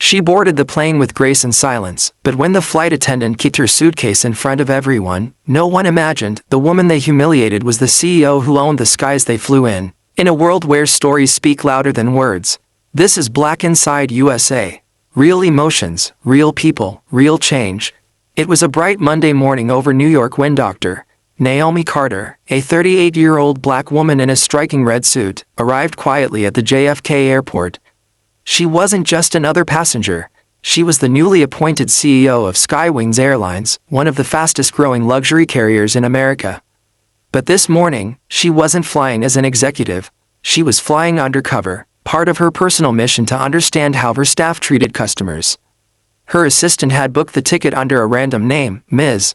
She boarded the plane with grace and silence, but when the flight attendant kicked her suitcase in front of everyone, no one imagined the woman they humiliated was the CEO who owned the skies they flew in. In a world where stories speak louder than words, this is Black Inside USA. Real emotions, real people, real change. It was a bright Monday morning over New York when Dr. Naomi Carter, a 38-year-old black woman in a striking red suit, arrived quietly at the JFK airport. She wasn't just another passenger. She was the newly appointed CEO of Skywings Airlines, one of the fastest-growing luxury carriers in America. But this morning, she wasn't flying as an executive. She was flying undercover, part of her personal mission to understand how her staff treated customers. Her assistant had booked the ticket under a random name, Ms.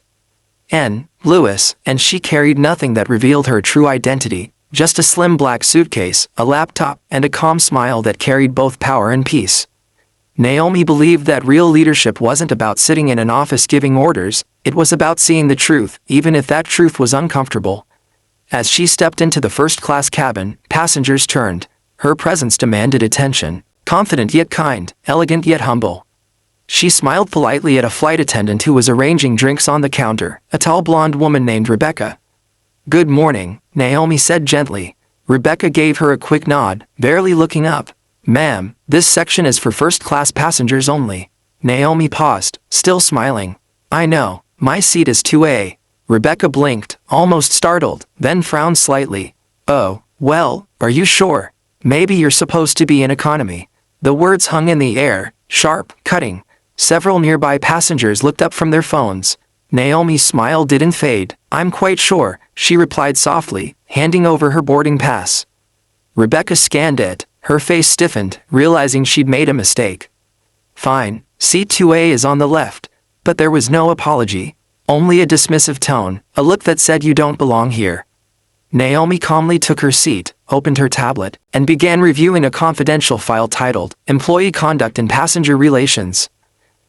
N. Lewis, and she carried nothing that revealed her true identity, just a slim black suitcase, a laptop, and a calm smile that carried both power and peace. Naomi believed that real leadership wasn't about sitting in an office giving orders, it was about seeing the truth, even if that truth was uncomfortable. As she stepped into the first-class cabin, passengers turned. Her presence demanded attention, confident yet kind, elegant yet humble. She smiled politely at a flight attendant who was arranging drinks on the counter, a tall blonde woman named Rebecca. "Good morning," Naomi said gently. Rebecca gave her a quick nod, barely looking up. "Ma'am, this section is for first-class passengers only." Naomi paused, still smiling. "I know, my seat is 2A. Rebecca blinked, almost startled, then frowned slightly. "Oh, well, are you sure? Maybe you're supposed to be in economy." The words hung in the air, sharp, cutting. Several nearby passengers looked up from their phones. Naomi's smile didn't fade. "I'm quite sure," she replied softly, handing over her boarding pass. Rebecca scanned it. Her face stiffened, realizing she'd made a mistake. "Fine, seat 2A is on the left." But there was no apology. Only a dismissive tone, a look that said you don't belong here. Naomi calmly took her seat, opened her tablet, and began reviewing a confidential file titled, Employee Conduct and Passenger Relations.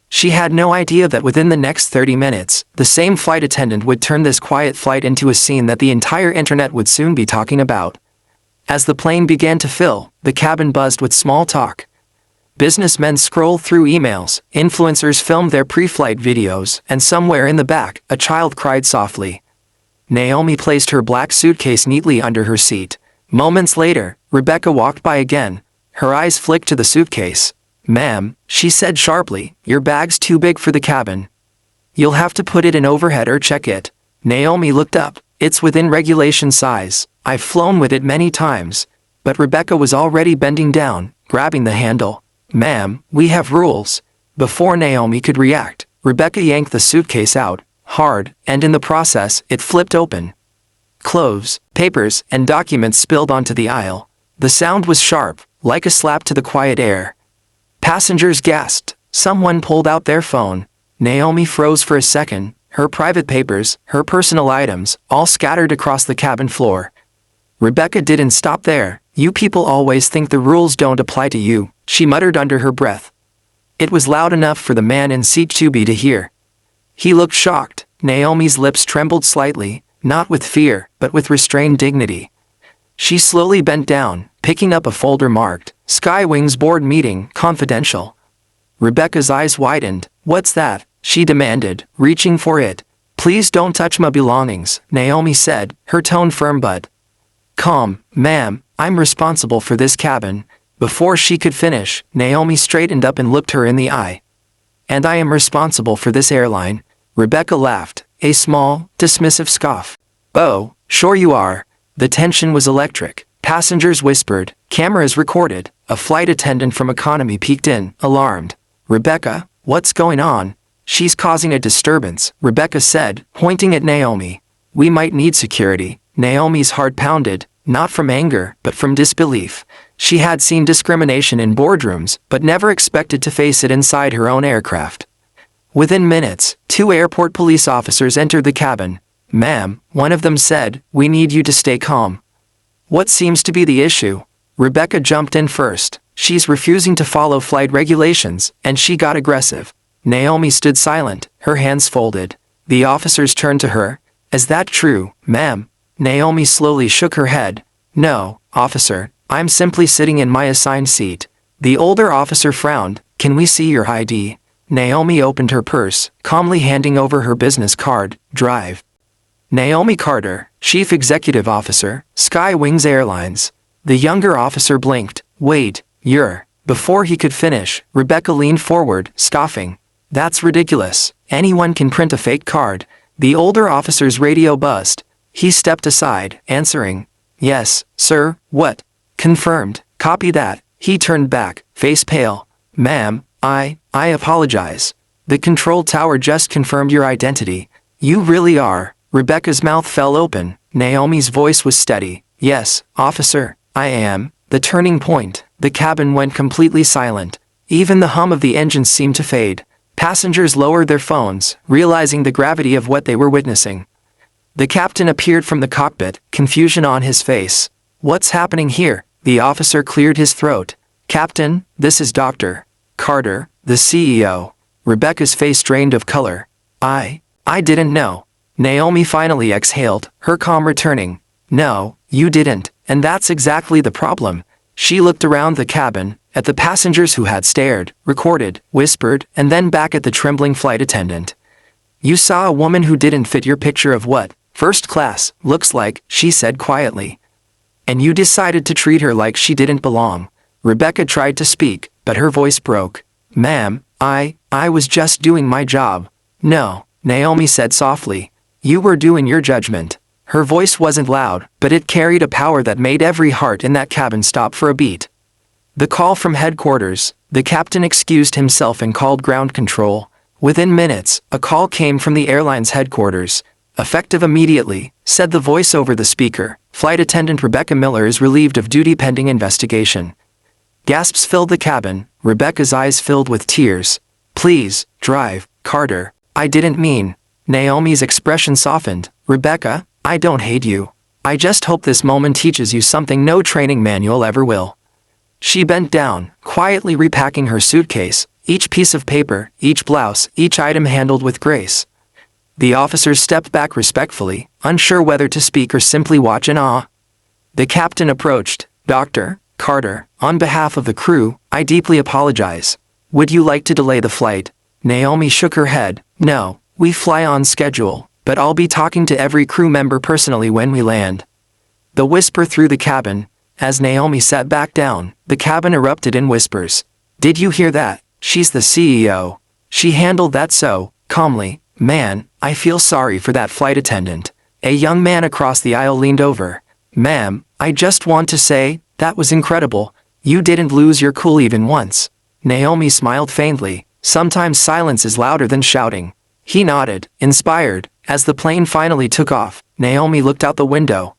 She had no idea that within the next 30 minutes, the same flight attendant would turn this quiet flight into a scene that the entire internet would soon be talking about. As the plane began to fill, the cabin buzzed with small talk. Businessmen scrolled through emails, influencers filmed their pre-flight videos, and somewhere in the back, a child cried softly. Naomi placed her black suitcase neatly under her seat. Moments later, Rebecca walked by again. Her eyes flicked to the suitcase. "Ma'am," she said sharply, "your bag's too big for the cabin. You'll have to put it in overhead or check it." Naomi looked up. "It's within regulation size. I've flown with it many times." But Rebecca was already bending down, grabbing the handle. "Ma'am, we have rules." Before Naomi could react, Rebecca yanked the suitcase out, hard, and in the process, it flipped open. Clothes, papers, and documents spilled onto the aisle. The sound was sharp, like a slap to the quiet air. Passengers gasped. Someone pulled out their phone. Naomi froze for a second, her private papers, her personal items, all scattered across the cabin floor. Rebecca didn't stop there. "You people always think the rules don't apply to you," she muttered under her breath. It was loud enough for the man in seat 2B to hear. He looked shocked. Naomi's lips trembled slightly, not with fear, but with restrained dignity. She slowly bent down, picking up a folder marked, Skywings Board Meeting, Confidential. Rebecca's eyes widened. "What's that?" she demanded, reaching for it. "Please don't touch my belongings," Naomi said, her tone firm but calm. "Ma'am, I'm responsible for this cabin." Before she could finish, Naomi straightened up and looked her in the eye. "And I am responsible for this airline." Rebecca laughed, a small, dismissive scoff. "Oh, sure you are." The tension was electric. Passengers whispered, cameras recorded. A flight attendant from economy peeked in, alarmed. "Rebecca, what's going on?" "She's causing a disturbance," Rebecca said, pointing at Naomi. "We might need security." Naomi's heart pounded, not from anger, but from disbelief. She had seen discrimination in boardrooms, but never expected to face it inside her own aircraft. Within minutes, 2 airport police officers entered the cabin. "Ma'am," one of them said, "we need you to stay calm." "What seems to be the issue?" Rebecca jumped in first. "She's refusing to follow flight regulations," and she got aggressive. Naomi stood silent, her hands folded. The officers turned to her. "Is that true, ma'am?" Naomi slowly shook her head. "No, officer, I'm simply sitting in my assigned seat." The older officer frowned. Can we see your ID? Naomi opened her purse, calmly handing over her business card. Drive. Naomi Carter, Chief Executive Officer, Skywings Airlines. The younger officer blinked. Wait, you're... Before he could finish, Rebecca leaned forward, scoffing. That's ridiculous. Anyone can print a fake card. The older officer's radio buzzed. He stepped aside, answering. Yes, sir, what? Confirmed. Copy that. He turned back, face pale. Ma'am, I apologize. The control tower just confirmed your identity. You really are. Rebecca's mouth fell open. Naomi's voice was steady. Yes, officer, I am. The turning point. The cabin went completely silent. Even the hum of the engines seemed to fade. Passengers lowered their phones, realizing the gravity of what they were witnessing. The captain appeared from the cockpit, confusion on his face. What's happening here? The officer cleared his throat. Captain, this is Dr. Carter, the CEO. Rebecca's face drained of color. I didn't know. Naomi finally exhaled, her calm returning. No, you didn't, and that's exactly the problem. She looked around the cabin, at the passengers who had stared, recorded, whispered, and then back at the trembling flight attendant. You saw a woman who didn't fit your picture of what first class looks like, she said quietly. And you decided to treat her like she didn't belong. Rebecca tried to speak, but her voice broke. Ma'am, I was just doing my job. No, Naomi said softly. You were doing your judgment. Her voice wasn't loud, but it carried a power that made every heart in that cabin stop for a beat. The call from headquarters. The captain excused himself and called ground control. Within minutes, a call came from the airline's headquarters. Effective immediately, said the voice over the speaker. Flight attendant Rebecca Miller is relieved of duty pending investigation. Gasps filled the cabin. Rebecca's eyes filled with tears. Please, drive, Carter. I didn't mean. Naomi's expression softened. Rebecca, I don't hate you. I just hope this moment teaches you something no training manual ever will. She bent down, quietly repacking her suitcase, each piece of paper, each blouse, each item handled with grace. The officers stepped back respectfully, unsure whether to speak or simply watch in awe. The captain approached. Dr. Carter, on behalf of the crew, I deeply apologize. Would you like to delay the flight? Naomi shook her head. No, we fly on schedule, but I'll be talking to every crew member personally when we land. The whisper through the cabin. As Naomi sat back down, the cabin erupted in whispers. Did you hear that? She's the CEO. She handled that so calmly. Man, I feel sorry for that flight attendant. A young man across the aisle leaned over. Ma'am, I just want to say, that was incredible. You didn't lose your cool even once. Naomi smiled faintly. Sometimes silence is louder than shouting. He nodded, inspired. As the plane finally took off, Naomi looked out the window.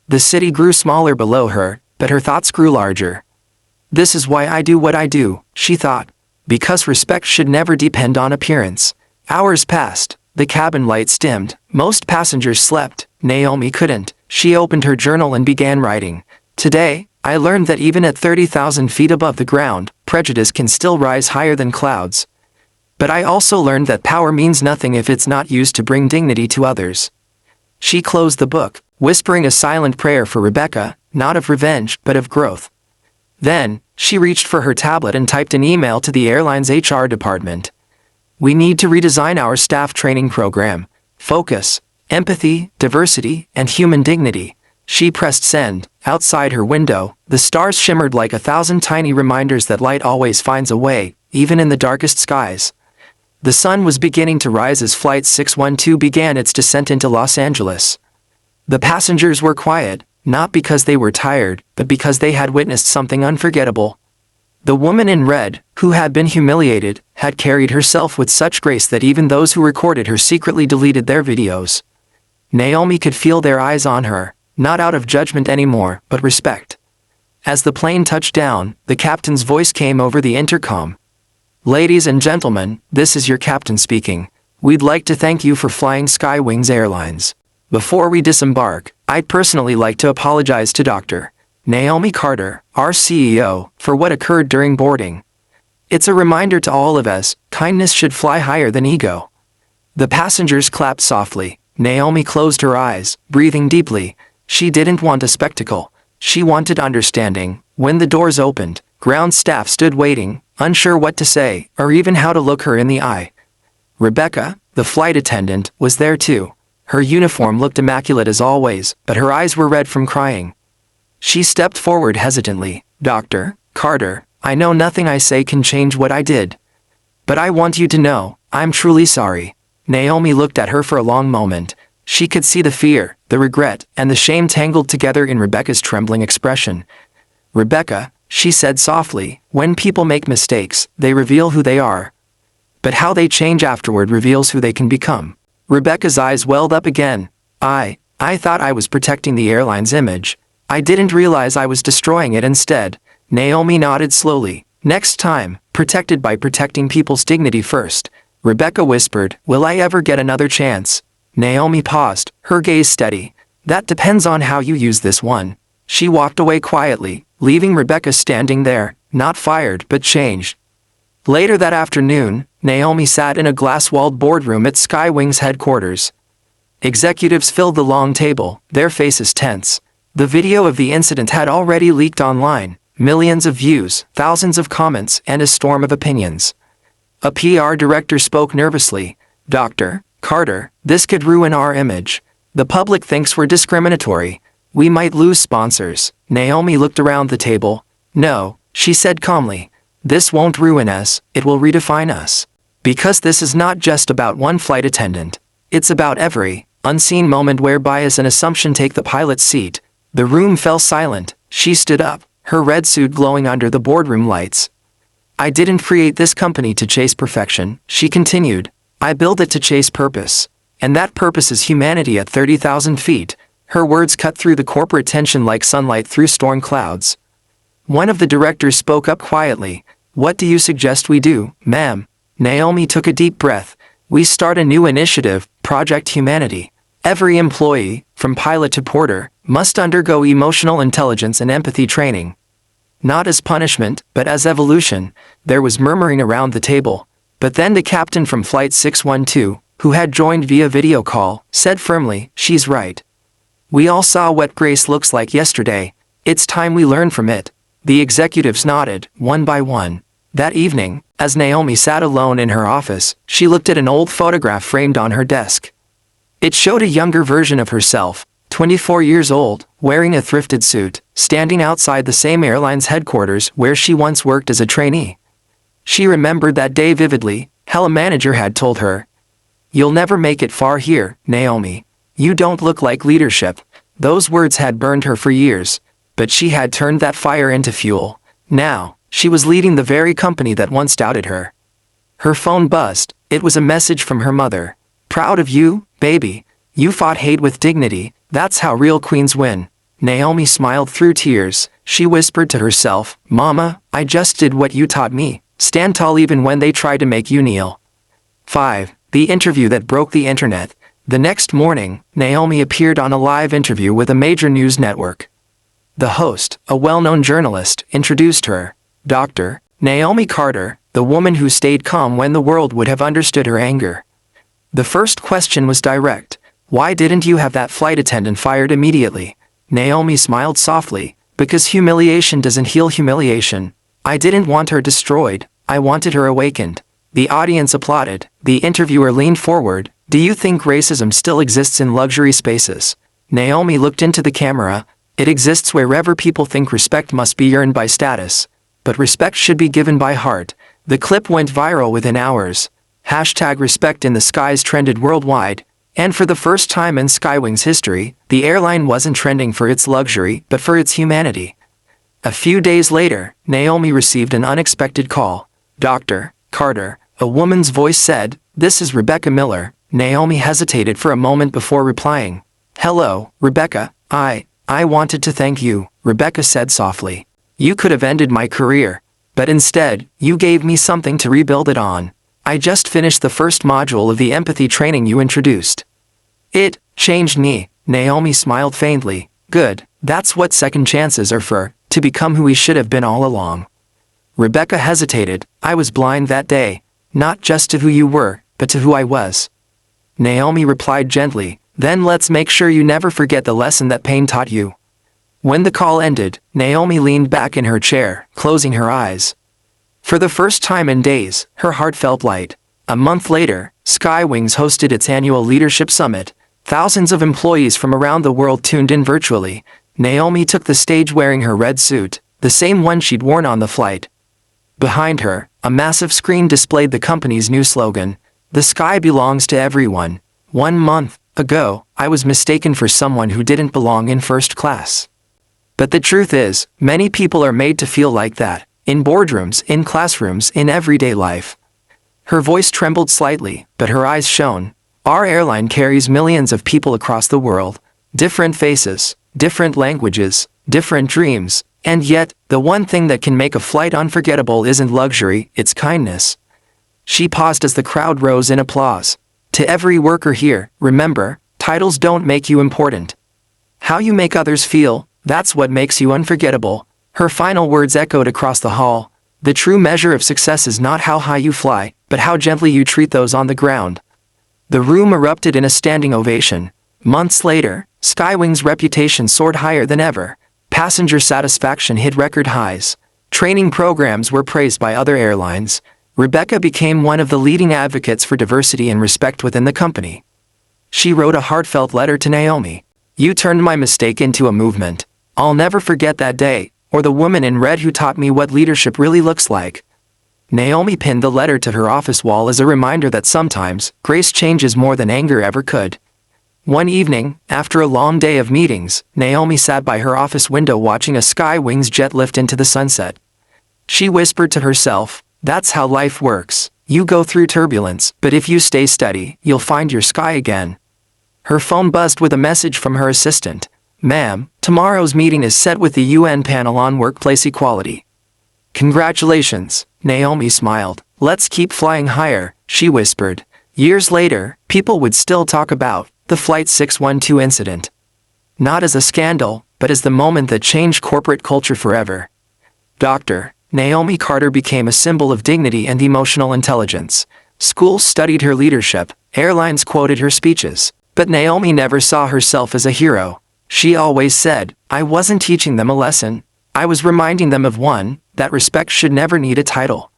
The city grew smaller below her, but her thoughts grew larger. This is why I do what I do, she thought. Because respect should never depend on appearance. Hours passed. The cabin lights dimmed. Most passengers slept. Naomi couldn't. She opened her journal and began writing. Today, I learned that even at 30,000 feet above the ground, prejudice can still rise higher than clouds. But I also learned that power means nothing if it's not used to bring dignity to others. She closed the book, whispering a silent prayer for Rebecca, not of revenge, but of growth. Then, she reached for her tablet and typed an email to the airline's HR department. We need to redesign our staff training program. Focus, empathy, diversity, and human dignity. She pressed send. Outside her window, the stars shimmered like 1,000 tiny reminders that light always finds a way, even in the darkest skies. The sun was beginning to rise as Flight 612 began its descent into Los Angeles. The passengers were quiet, not because they were tired, but because they had witnessed something unforgettable. The woman in red, who had been humiliated, had carried herself with such grace that even those who recorded her secretly deleted their videos. Naomi could feel their eyes on her, not out of judgment anymore, but respect. As the plane touched down, the captain's voice came over the intercom. Ladies and gentlemen, this is your captain speaking. We'd like to thank you for flying Skywings Airlines. Before we disembark, I'd personally like to apologize to Dr. Naomi Carter, our CEO, for what occurred during boarding. It's a reminder to all of us, kindness should fly higher than ego. The passengers clapped softly. Naomi closed her eyes, breathing deeply. She didn't want a spectacle. She wanted understanding. When the doors opened, ground staff stood waiting, unsure what to say, or even how to look her in the eye. Rebecca, the flight attendant, was there too. Her uniform looked immaculate as always, but her eyes were red from crying. She stepped forward hesitantly. "Dr. Carter, I know nothing I say can change what I did. But I want you to know, I'm truly sorry." Naomi looked at her for a long moment. She could see the fear, the regret, and the shame tangled together in Rebecca's trembling expression. "Rebecca," she said softly, "when people make mistakes, they reveal who they are. But how they change afterward reveals who they can become." Rebecca's eyes welled up again. I thought I was protecting the airline's image. I didn't realize I was destroying it instead." Naomi nodded slowly. "Next time, protected by protecting people's dignity first." Rebecca whispered, "Will I ever get another chance?" Naomi paused, her gaze steady. "That depends on how you use this one." She walked away quietly, leaving Rebecca standing there, not fired but changed. Later that afternoon, Naomi sat in a glass-walled boardroom at Skywing's headquarters. Executives filled the long table, their faces tense. The video of the incident had already leaked online, millions of views, thousands of comments, and a storm of opinions. A PR director spoke nervously. "Dr. Carter, this could ruin our image. The public thinks we're discriminatory. We might lose sponsors." Naomi looked around the table. "No," she said calmly. "This won't ruin us, it will redefine us. Because this is not just about one flight attendant. It's about every unseen moment where bias and assumption take the pilot's seat." The room fell silent. She stood up, her red suit glowing under the boardroom lights. "I didn't create this company to chase perfection," she continued. "I built it to chase purpose. And that purpose is humanity at 30,000 feet. Her words cut through the corporate tension like sunlight through storm clouds. One of the directors spoke up quietly. "What do you suggest we do, ma'am?" Naomi took a deep breath. "We start a new initiative, Project Humanity. Every employee, from pilot to porter, must undergo emotional intelligence and empathy training. Not as punishment, but as evolution." There was murmuring around the table. But then the captain from Flight 612, who had joined via video call, said firmly, "She's right. We all saw what grace looks like yesterday. It's time we learn from it." The executives nodded, one by one. That evening, as Naomi sat alone in her office, she looked at an old photograph framed on her desk. It showed a younger version of herself, 24 years old, wearing a thrifted suit, standing outside the same airline's headquarters where she once worked as a trainee. She remembered that day vividly, how a manager had told her, "You'll never make it far here, Naomi. You don't look like leadership." Those words had burned her for years, but she had turned that fire into fuel. Now, she was leading the very company that once doubted her. Her phone buzzed. It was a message from her mother. "Proud of you, baby. You fought hate with dignity. That's how real queens win." Naomi smiled through tears. She whispered to herself, "Mama, I just did what you taught me. Stand tall even when they try to make you kneel." 5. The interview that broke the internet. The next morning, Naomi appeared on a live interview with a major news network. The host, a well-known journalist, introduced her. Dr. Naomi Carter, the woman who stayed calm when the world would have understood her anger. The first question was direct. "Why didn't you have that flight attendant fired immediately?" Naomi smiled softly. "Because humiliation doesn't heal humiliation. I didn't want her destroyed, I wanted her awakened." The audience applauded. The interviewer leaned forward. "Do you think racism still exists in luxury spaces?" Naomi looked into the camera. "It exists wherever people think respect must be earned by status. But respect should be given by heart." The clip went viral within hours. #respect in the skies trended worldwide. And for the first time in Skywing's history, the airline wasn't trending for its luxury but for its humanity. A few days later, Naomi received an unexpected call. "Dr. Carter," a woman's voice said, "This is Rebecca Miller." Naomi hesitated for a moment before replying. "Hello, Rebecca. I wanted to thank you," Rebecca said softly. "You could have ended my career. But instead, you gave me something to rebuild it on. I just finished the first module of the empathy training you introduced. It changed me." Naomi smiled faintly. "Good, that's what second chances are for, to become who we should have been all along." Rebecca hesitated. "I was blind that day, not just to who you were, but to who I was." Naomi replied gently, "Then let's make sure you never forget the lesson that pain taught you." When the call ended, Naomi leaned back in her chair, closing her eyes. For the first time in days, her heart felt light. A month later, Skywings hosted its annual leadership summit. Thousands of employees from around the world tuned in virtually. Naomi took the stage wearing her red suit, the same one she'd worn on the flight. Behind her, a massive screen displayed the company's new slogan, "The sky belongs to everyone." 1 month ago, I was mistaken for someone who didn't belong in first class. But the truth is, many people are made to feel like that, in boardrooms, in classrooms, in everyday life. Her voice trembled slightly, but her eyes shone. Our airline carries millions of people across the world. Different faces, different languages, different dreams, and yet, the one thing that can make a flight unforgettable isn't luxury, it's kindness. She paused as the crowd rose in applause. To every worker here, remember, titles don't make you important. How you make others feel, that's what makes you unforgettable. Her final words echoed across the hall. The true measure of success is not how high you fly, but how gently you treat those on the ground. The room erupted in a standing ovation. Months later, Skywings' reputation soared higher than ever. Passenger satisfaction hit record highs. Training programs were praised by other airlines. Rebecca became one of the leading advocates for diversity and respect within the company. She wrote a heartfelt letter to Naomi. "You turned my mistake into a movement. I'll never forget that day, or the woman in red who taught me what leadership really looks like." Naomi pinned the letter to her office wall as a reminder that sometimes, grace changes more than anger ever could. One evening, after a long day of meetings, Naomi sat by her office window watching a Skywings jet lift into the sunset. She whispered to herself, "That's how life works. You go through turbulence, but if you stay steady, you'll find your sky again." Her phone buzzed with a message from her assistant. "Ma'am, tomorrow's meeting is set with the UN panel on workplace equality." "Congratulations," Naomi smiled. "Let's keep flying higher," she whispered. Years later, people would still talk about the Flight 612 incident. Not as a scandal, but as the moment that changed corporate culture forever. Dr. Naomi Carter became a symbol of dignity and emotional intelligence. Schools studied her leadership, airlines quoted her speeches, but Naomi never saw herself as a hero. She always said, "I wasn't teaching them a lesson. I was reminding them of one, that respect should never need a title.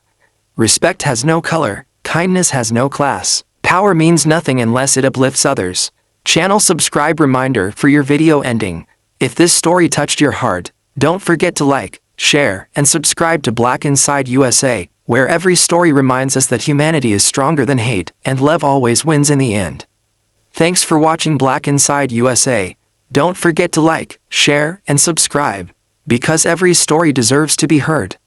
Respect has no color, kindness has no class. Power means nothing unless it uplifts others." Channel subscribe reminder for your video ending. If this story touched your heart, don't forget to like, share, and subscribe to Black Inside USA, where every story reminds us that humanity is stronger than hate, and love always wins in the end. Thanks for watching Black Inside USA. Don't forget to like, share, and subscribe, because every story deserves to be heard.